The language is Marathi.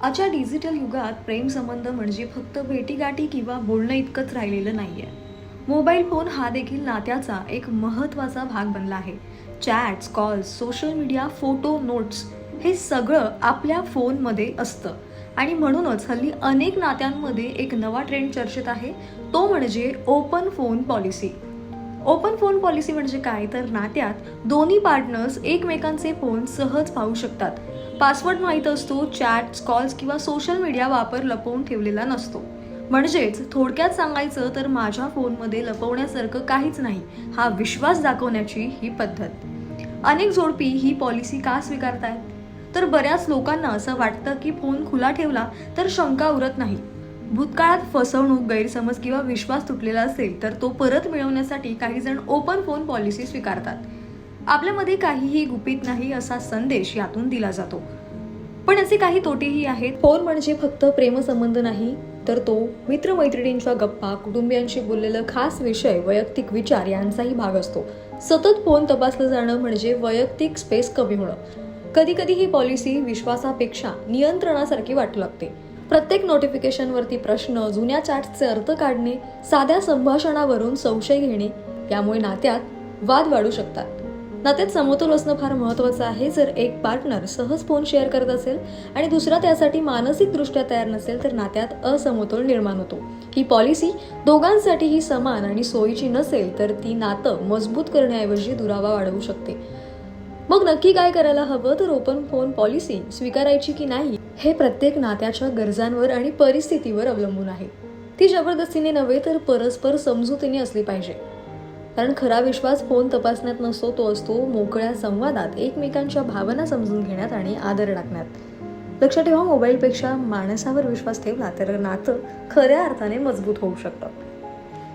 आजच्या डिजिटल युगात प्रेमसंबंध म्हणजे फक्त भेटीगाठी किंवा बोलणं इतकंच राहिलेलं नाहीये. मोबाईल फोन हा देखील नात्याचा एक महत्त्वाचा भाग बनला आहे. Chats, calls, social media, photo, notes हे सगळं आपल्या फोनमध्ये असतं आणि म्हणूनच हल्ली अनेक नात्यांमध्ये एक नवा ट्रेंड चर्चेत आहे, तो म्हणजे open phone policy. Open phone policy म्हणजे काय, तर नात्यात दोन्ही पार्टनर्स एकमेकांचे फोन सहज पाहू शकतात. पासवर्ड माहीत असतो, चॅट्स, कॉल्स किंवा सोशल मीडिया वापर लपवून ठेवलेला नसतो. म्हणजेच थोडक्यात सांगायचं तर माझ्या फोनमध्ये लपवण्यासारखं काहीच नाही, हा विश्वास दाखवण्याची ही पद्धत. अनेक जोडपी ही पॉलिसी का स्वीकारतायत? तर बऱ्याच लोकांना असं वाटतं की फोन खुला ठेवला तर शंका उरत नाही. भूतकाळात फसवणूक, गैरसमज किंवा विश्वास तुटलेला असेल तर तो परत मिळवण्यासाठी काही जण ओपन फोन पॉलिसी स्वीकारतात. आपल्यामध्ये काहीही गुपित नाही असा संदेश यातून दिला जातो. पण असे काही तोटेही आहेत. फोन म्हणजे फक्त प्रेमसंबंध नाही, तर तो मित्रमैत्रिणींच्या गप्पा, कुटुंबियांशी बोललेलं खास विषय, वैयक्तिक विचार यांचाही भाग असतो. सतत फोन तपासलं जाणं म्हणजे वैयक्तिक स्पेस कमी होणं. कधी कधी ही पॉलिसी विश्वासापेक्षा नियंत्रणासारखी वाटू लागते. प्रत्येक नोटिफिकेशनवरती प्रश्न, जुन्या चॅट्सचे अर्थ काढणे, साध्या संभाषणावरून संशय घेणे यामुळे नात्यात वाद वाढू शकतात. नात्यात समतोल असणं फार महत्त्वाचं आहे. जर एक पार्टनर सहज फोन शेअर करत असेल आणि दुसरा त्यासाठी मानसिकदृष्ट्या तयार नसेल तर नात्यात असमतोल निर्माण होतो. ही पॉलिसी दोघांसाठीही समान आणि सोयीची नसेल तर ती नातं मजबूत करण्याऐवजी दुरावा वाढवू शकते. मग नक्की काय करायला हवं, तर ओपन फोन पॉलिसी स्वीकारायची की नाही हे प्रत्येक नात्याच्या गरजांवर आणि परिस्थितीवर अवलंबून आहे. ती जबरदस्तीने नव्हे तर परस्पर समजुतीने असली पाहिजे. कारण खरा विश्वास फोन तपासण्यात नसतो, तो असतो मोकळ्या संवादात, एकमेकांच्या भावना समजून घेण्यात आणि आदर राखण्यात. लक्षात ठेवा, मोबाईलपेक्षा माणसावर विश्वास ठेवला तर नातं खऱ्या अर्थाने मजबूत होऊ शकतं.